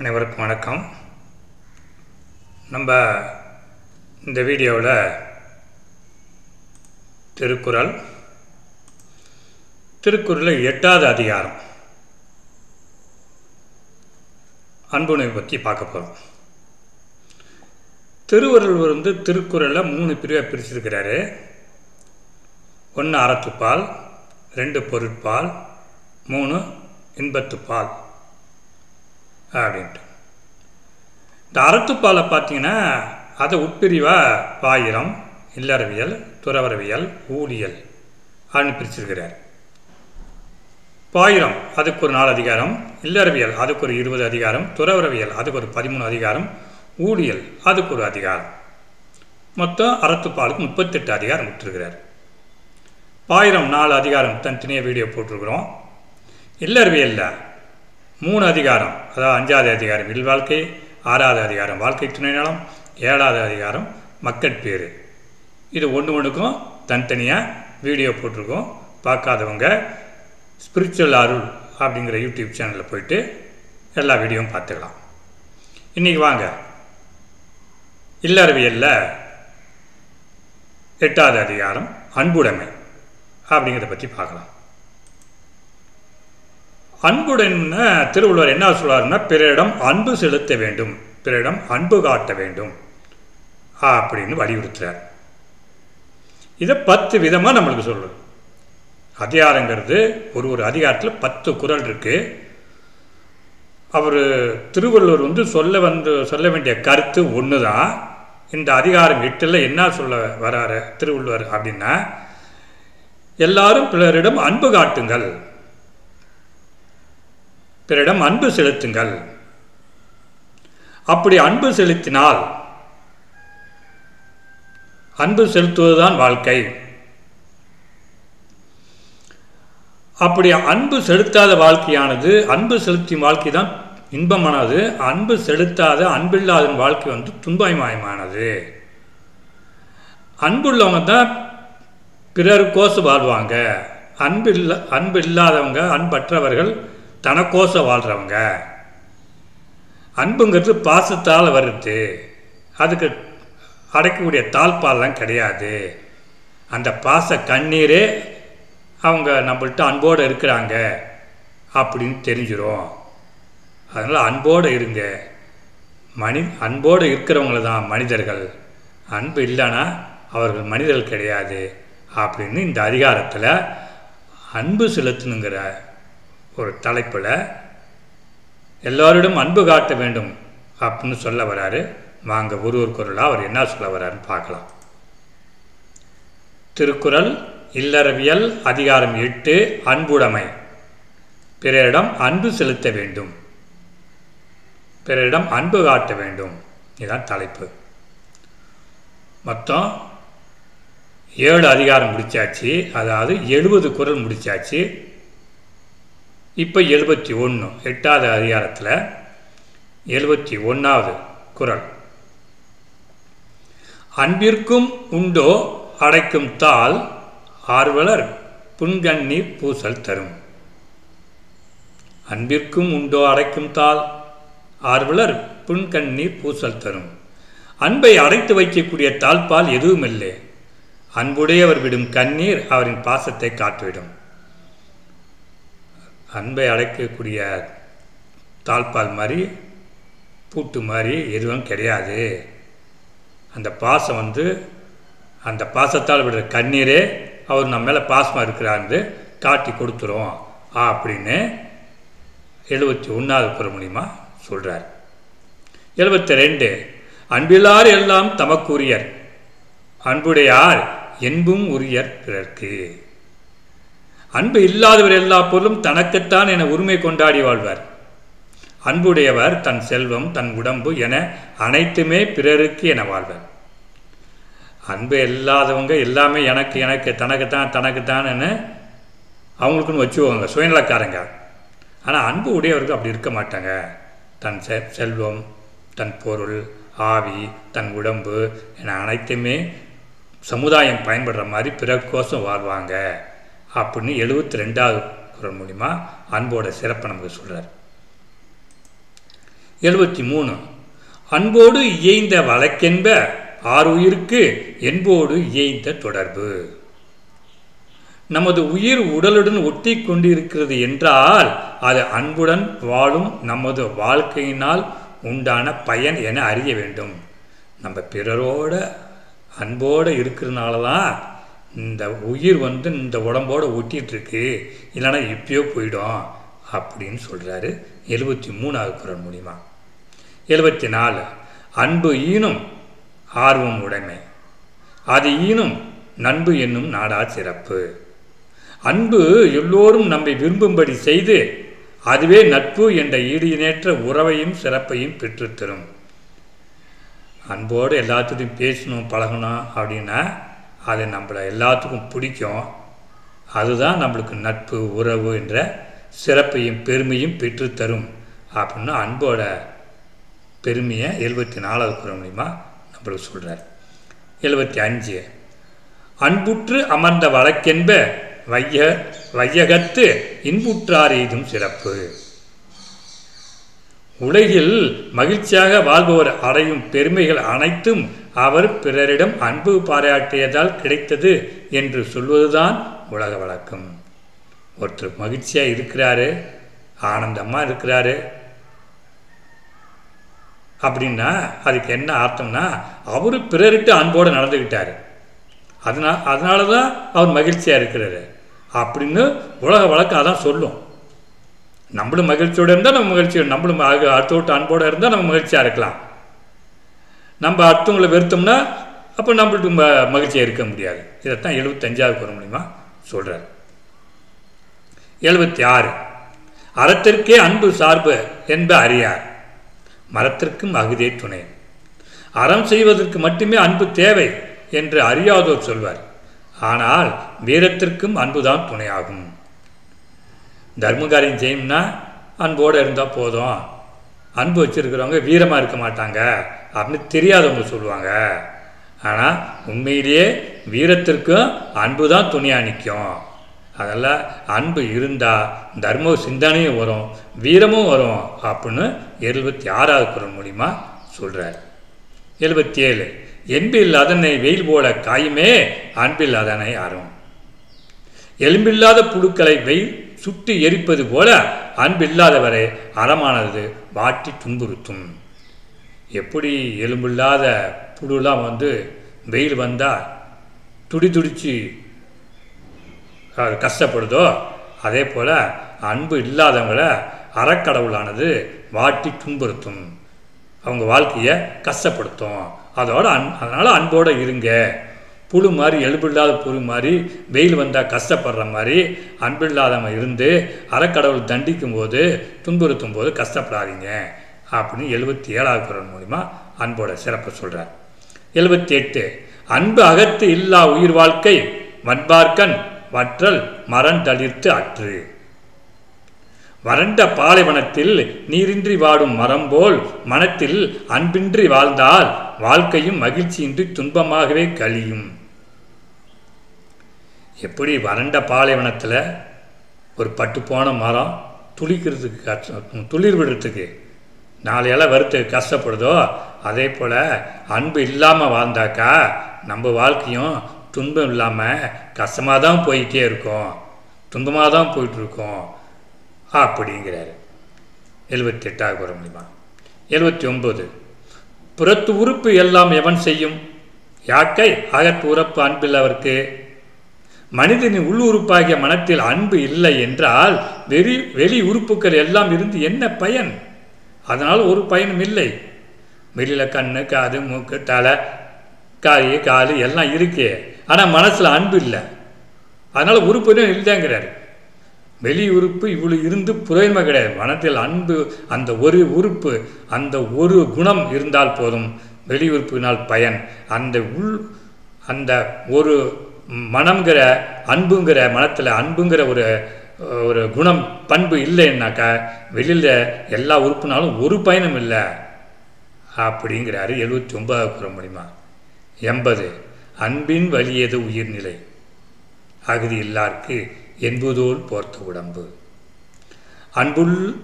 அனைவருக்கும் வணக்கம். நம்ம இந்த வீடியோவில் திருக்குறளில் 8வது அதிகாரம் அன்புணர்வு பற்றி பார்க்க போகிறோம். திருவள்ளுவர் திருக்குறளில் 3 பிரிவை பிரிச்சிருக்கிறாரு. 1 அறத்துப்பால், 2 பொருட்பால், 3 இன்பத்துப்பால் அப்படின்ட்டு. இந்த அறத்துப்பாலை பார்த்தீங்கன்னா அதை உட்பிரிவாக பாயிரம், இல்லறவியல், துறவரவியல், ஊழியல் அப்படின்னு பிரிச்சிருக்கிறார். பாயிரம் அதுக்கு ஒரு 4 அதிகாரம், இல்லறவியல் அதுக்கு ஒரு 20 அதிகாரம், துறவரவியல் அதுக்கு ஒரு 13 அதிகாரம், ஊழியல் அதுக்கு ஒரு அதிகாரம். மொத்தம் அறத்துப்பாலுக்கு 38 அதிகாரம் விட்டுருக்கிறார். பாயிரம் 4 அதிகாரம் தனித்தனியாக வீடியோ போட்டிருக்கிறோம். இல்லறவியலில் 3 அதிகாரம், அதாவது 5வது அதிகாரம் இல்வாழ்க்கை, 6வது அதிகாரம் வாழ்க்கை துணை நலம், 7வது அதிகாரம் மக்கட்பேறு. இது ஒன்றுக்கும் தனித்தனியாக வீடியோ போட்டிருக்கோம். பார்க்காதவங்க ஸ்பிரிச்சுவல் அருள் அப்படிங்கிற யூடியூப் சேனலில் போயிட்டு எல்லா வீடியோவும் பார்த்துக்கலாம். இன்றைக்கி வாங்க இல்லறவியலில் 8வது அதிகாரம் அன்புடைமை அப்படிங்கிறத பற்றி பார்க்கலாம். அன்புடைமை திருவள்ளுவர் என்ன சொல்றாருன்னா, பிறரிடம் அன்பு செலுத்த வேண்டும், பிறரிடம் அன்பு காட்ட வேண்டும் அப்படின்னு வலியுறுத்துறார். இதை 10 விதமாக நம்மளுக்கு சொல்லுது. அதிகாரங்கிறது ஒரு அதிகாரத்தில் 10 குறள் இருக்கு. அவர் திருவள்ளுவர் சொல்ல வேண்டிய கருத்து ஒன்று தான். இந்த அதிகாரம் 8ல் என்ன சொல்ல வராரு திருவள்ளுவர் அப்படின்னா, எல்லாரும் பிறரிடம் அன்பு காட்டுங்கள், பிறரிடம் அன்பு செலுத்துங்கள். அப்படி அன்பு செலுத்தினால், அன்பு செலுத்துவதுதான் வாழ்க்கை. அப்படி அன்பு செலுத்தாத வாழ்க்கையானது, அன்பு செலுத்திய வாழ்க்கை தான் இன்பமானது. அன்பு செலுத்தாத அன்பில்லாத வாழ்க்கை துன்பமயமானது. அன்புள்ளவங்க தான் பிறருக்கோசம் வாழ்வாங்க. அன்பு இல்லாதவங்க, அன்பற்றவர்கள் தனக்கோச வாழ்கிறவங்க. அன்புங்கிறது பாசத்தால் வருது, அதுக்கு அடைக்கக்கூடிய தாழ்பால்லாம் கிடையாது. அந்த பாச கண்ணீரே அவங்க நம்மள்கிட்ட அன்போடு இருக்கிறாங்க அப்படின்னு தெரிஞ்சிடும். அதனால் அன்போடு இருங்க. அன்போடு இருக்கிறவங்கள தான் மனிதர்கள். அன்பு இல்லைன்னா அவர்கள் மனிதர்கள் கிடையாது அப்படின்னு இந்த அதிகாரத்தில் அன்பு செலுத்தணுங்கிற ஒரு தலைப்பில் எல்லோரிடம் அன்பு காட்ட வேண்டும் அப்படின்னு சொல்ல வராரு. வாங்க ஒரு குறளாக அவர் என்ன சொல்ல வராருன்னு பார்க்கலாம். திருக்குறள் இல்லறவியல் அதிகாரம் 8 அன்புடைமை. பிறரிடம் அன்பு செலுத்த வேண்டும், பிறரிடம் அன்பு காட்ட வேண்டும், இதுதான் தலைப்பு. மொத்தம் 7 அதிகாரம் முடிச்சாச்சு. அதாவது 70 குறள் முடிச்சாச்சு. இப்போ 71, 8வது அதிகாரத்தில் 71வது குறள். அன்பிற்கும் உண்டோ அடைக்கும் தாள், ஆர்வலர் புன்கண்ணீர் பூசல் தரும். அன்பிற்கும் உண்டோ அடைக்கும் தாள், ஆர்வலர் புன்கண்ணீர் பூசல் தரும். அன்பை அடைத்து வைக்கக்கூடிய தாழ்பால் எதுவும் இல்லை. அன்புடையவர் விடும் கண்ணீர் அவரின் பாசத்தை காட்டுவிடும். அன்பை அடைக்கக்கூடிய தாழ்பால் மாதிரி, பூட்டு மாதிரி எதுவும் கிடையாது. அந்த பாசம் அந்த பாசத்தால் விடுற கண்ணீரே அவர் நம்ம மேலே பாசமாக இருக்கிறான்னு காட்டி கொடுத்துரும் அப்படின்னு 71வது குறள் மூலிமா சொல்கிறார். 72 அன்பிலார் எல்லாம் தமக்குரியர், அன்புடையார் என்பும் உரியர் பிறர்க்கு. அன்பு இல்லாதவர் எல்லா பொருளும் தனக்குத்தான் என உரிமை கொண்டாடி வாழ்வார். அன்புடையவர் தன் செல்வம், தன் உடம்பு என அனைத்துமே பிறருக்கு என வாழ்வார். அன்பு இல்லாதவங்க எல்லாமே எனக்கு தனக்குத்தான் அவங்களுக்குன்னு வச்சுக்குவாங்க, சுயநலக்காரங்க. ஆனால் அன்பு உடையவர்கள் அப்படி இருக்க மாட்டாங்க. தன் செல்வம், தன் பொருள், ஆவி, தன் உடம்பு என அனைத்துமே சமுதாயம் பயன்படுற மாதிரி பிறர்க்கோசம் வாழ்வாங்க அப்படின்னு 72வது குறள் மூலிமா அன்போட சிறப்பை நமக்கு சொல்கிறார். 73. அன்போடு இயைந்த வழக்கென்ப ஆறுயிருக்கு என்போடு இயைந்த தொடர்பு. நமது உயிர் உடலுடன் ஒட்டி கொண்டிருக்கிறது என்றால் அது அன்புடன் வாழும் நமது வாழ்க்கையினால் உண்டான பயன் என அறிய வேண்டும். நம்ம பிறரோட அன்போடு இருக்கிறதுனால தான் இந்த உயிர் இந்த உடம்போடு ஒட்டிகிட்ருக்கு, இல்லைனா இப்பயோ போயிடும் அப்படின்னு சொல்கிறாரு 73வது குறள் மூலிமா. 74. அன்பு ஈனும் ஆர்வம் உடைமை, அது ஈனும் நண்பு என்னும் நாடா சிறப்பு. அன்பு எல்லோரும் நம்மை விரும்பும்படி செய்து அதுவே நட்பு என்ற ஈடியனேற்ற உறவையும் சிறப்பையும் பெற்றுத்தரும். அன்போடு எல்லாத்துட்டையும் பேசணும் பழகணும் அப்படின்னா அது நம்மளை எல்லாத்துக்கும் பிடிக்கும். அதுதான் நம்மளுக்கு நட்பு உறவு என்ற சிறப்பையும் பெருமையும் பெற்றுத்தரும் அப்படின்னு அன்போட பெருமையை 74வது குறள் மூலிமா நம்மளுக்கு சொல்கிறார். 75. அன்புற்று அமர்ந்த வழக்கென்ப வையகத்து இன்புற்றார் எய்தும் சிறப்பு. உலகில் மகிழ்ச்சியாக வாழ்பவர் அடையும் பெருமைகள் அனைத்தும் அவர் பிறரிடம் அன்பு பாராட்டியதால் கிடைத்தது என்று சொல்வதுதான் உலக வழக்கம். ஒருத்தர் மகிழ்ச்சியாக இருக்கிறாரு, ஆனந்தமாக இருக்கிறாரு அப்படின்னா அதுக்கு என்ன அர்த்தம்னா அவர் பிறர்கிட்ட அன்போடு நடந்துக்கிட்டார், அதனால தான் அவர் மகிழ்ச்சியாக இருக்கிறாரு அப்படின்னு உலக வழக்கம் அதான் சொல்லும். நம்மளும் மகிழ்ச்சியோடு இருந்தால் நம்ம மகிழ்ச்சியோடு, நம்மளும் அடுத்தவட்ட அன்போடு இருந்தால் நம்ம மகிழ்ச்சியாக இருக்கலாம். நம்ம அடுத்தவங்களை வெறுத்தோம்னா அப்போ நம்மளுக்கு மகிழ்ச்சியாக இருக்க முடியாது. இதைத்தான் 75வது குறள் மூலிமா சொல்கிறார். 76. அறத்திற்கே அன்பு சார்பு என்ப அறியார், மரத்திற்கும் அகுதே துணை. அறம் செய்வதற்கு மட்டுமே அன்பு தேவை என்று அறியாதோர் சொல்வார். ஆனால் வீரத்திற்கும் அன்புதான் துணையாகும். தர்மகாரியம் செய்யணும்னா அன்போடு இருந்தால் போதும், அன்பு வச்சுருக்கிறவங்க வீரமாக இருக்க மாட்டாங்க அப்படின்னு தெரியாதவங்க சொல்லுவாங்க. ஆனால் உண்மையிலேயே வீரத்திற்கும் அன்பு தான் துணையாக நிற்கும். அதெல்லாம் அன்பு இருந்தால் தர்ம சிந்தனையும் வரும், வீரமும் வரும் அப்படின்னு 76வது குறள் மூலிமா சொல்கிறார். 77. என்பில் அதனை வெயில் போல காயுமே அன்பில் அதனை அறம். எலும்பில்லாத புழுக்களை வெயில் சுட்டு எரிப்பது போல அன்பில்லாதவரை அறமானது வாட்டி துன்புறுத்தும். எப்படி எலும்பில்லாத புழுலாம் வெயில் வந்தால் துடிச்சு கஷ்டப்படுதோ அதே போல் அன்பு இல்லாதவங்களை அறக்கடவுளானது வாட்டி துன்புறுத்தும், அவங்க வாழ்க்கையை கஷ்டப்படுத்தும். அதனால் அன்போடு இருங்க. புழு மாதிரி எலும்பில்லாத புழு மாதிரி வெயில் வந்தால் கஷ்டப்படுற மாதிரி அன்பில்லாதவன் இருந்து அறக்கடவுள் தண்டிக்கும் போது துன்புறுத்தும் போது கஷ்டப்படாதீங்க அப்படின்னு 77வது குறள் மூலிமா அன்போட சிறப்பை சொல்கிறார். 78. அன்பு அகத்து இல்லா உயிர் வாழ்க்கை வன்பார்க்கன் வற்றல் மரந்தளிர்த்து அற்று. வறண்ட பாலைவனத்தில் நீரின்றி வாடும் மரம் போல் மனத்தில் அன்பின்றி வாழ்ந்தால் வாழ்க்கையும் மகிழ்ச்சியின்றி துன்பமாகவே கழியும். எப்படி வறண்ட பாலைவனத்தில் ஒரு பட்டு போன மரம் துளிர் விடுறதுக்கு 4 இலை வறுத்துக்கு கஷ்டப்படுதோ அதே போல் அன்பு இல்லாமல் வாழ்ந்தாக்கா நம்ம வாழ்க்கையும் துன்பம் இல்லாமல் கஷ்டமாக தான் போயிட்டே இருக்கும், துன்பமாக தான் போயிட்டுருக்கோம் அப்படிங்கிறாரு 78வது குறள் மூலிமா. 79. புறத்து உறுப்பு எல்லாம் எவன் செய்யும் யாக்கை அகத்து உறுப்பு அன்பில் அவருக்கு. மனிதனின் உள்ளுறுப்பாகிய மனத்தில் அன்பு இல்லை என்றால் வெளி உறுப்புகள் எல்லாம் இருந்து என்ன பயன்? அதனால் ஒரு பயனும் இல்லை. வெளியில் கண்ணு காது மூக்கு தலை காய் காலு எல்லாம் இருக்கு, ஆனால் மனசில் அன்பு இல்லை, அதனால் உறுப்புன்னு இல்லைங்கிறாரு. வெளி உறுப்பு இவ்வளோ இருந்து புரோஜனமாக கிடையாது. மனத்தில் அன்பு அந்த ஒரு உறுப்பு அந்த ஒரு குணம் இருந்தால் போதும், வெளி உறுப்பினால் பயன். அந்த ஒரு மனம்ங்கிற அன்புங்கிற மனத்தில் அன்புங்கிற ஒரு குணம் பண்பு இல்லைன்னாக்கா வெளியில் எல்லா உறுப்புனாலும் ஒரு பயனும் இல்லை அப்படிங்கிறாரு 79வது குறள் மூலிமா. 80. அன்பின் வலியது உயிர்நிலை அகுதி இல்லார்க்கு என்பதோல் போர்த்த உடம்பு.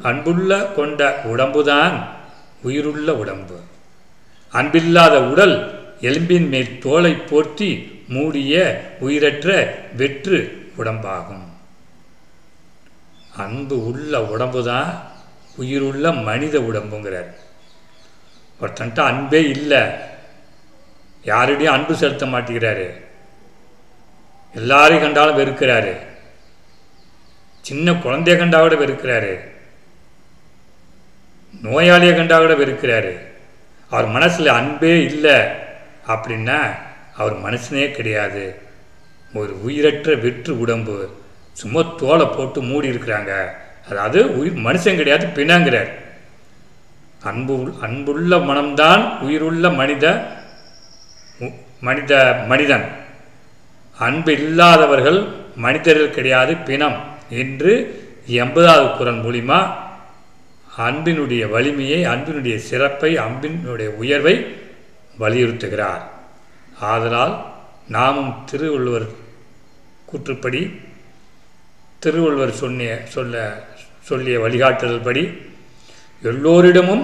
அன்புள்ள கொண்ட உடம்புதான் உயிருள்ள உடம்பு. அன்பில்லாத உடல் எலும்பின் மேல் தோலை போர்த்தி மூடிய உயிரற்ற வெற்று உடம்பாகும். அன்பு உள்ள உடம்பு தான் உயிருள்ள மனித உடம்புங்கிறார். ஒருத்தன்ட்ட அன்பே இல்லை, யாருடையும் அன்பு செலுத்த மாட்டேங்கிறாரு, எல்லாரையும் கண்டாலும் வெறுக்கிறாரு, சின்ன குழந்தைய கண்டா கூட வெறுக்கிறாரு, நோயாளியை கண்டா கூட வெறுக்கிறாரு. அவர் மனசில் அன்பே இல்லை அப்படின்னா அவர் மனுஷனே கிடையாது, ஒரு உயிரற்ற வெற்று உடம்பு, சும்மா தோலை போட்டு மூடி இருக்கிறாங்க. அதாவது மனுஷன் கிடையாது, பிணங்கிறார். அன்புள்ள மனம்தான் உயிருள்ள மனிதன். அன்பு இல்லாதவர்கள் மனிதர்கள் கிடையாது, பிணம் என்று 80வது குறள் மூலிமா அன்பினுடைய வலிமையை, அன்பினுடைய சிறப்பை, அன்பினுடைய உயர்வை வலியுறுத்துகிறார். ஆதலால் நாமும் திருவள்ளுவர் கூற்றுப்படி, திருவள்ளுவர் சொல்லிய வழிகாட்டுதல் படி எல்லோரிடமும்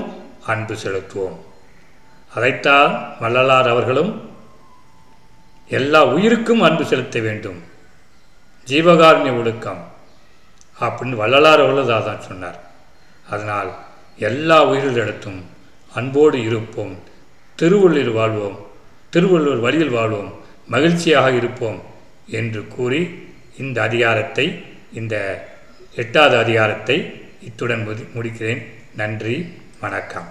அன்பு செலுத்துவோம். அதைத்தான் வள்ளலார் அவர்களும் எல்லா உயிருக்கும் அன்பு செலுத்த வேண்டும், ஜீவகாருண்ய ஒழுக்கம் அப்படின்னு வள்ளலார் அவர்களும் தான் சொன்னார். அதனால் எல்லா உயிரிடத்தும் அன்போடு இருப்போம், திருவள்ளுவர் வாழ்வோம், திருவள்ளுவர் வழியில் வாழ்வோம், மகிழ்ச்சியாக இருப்போம் என்று கூறி இந்த அதிகாரத்தை, இந்த 8வது அதிகாரத்தை இத்துடன் முடிக்கிறேன். நன்றி, வணக்கம்.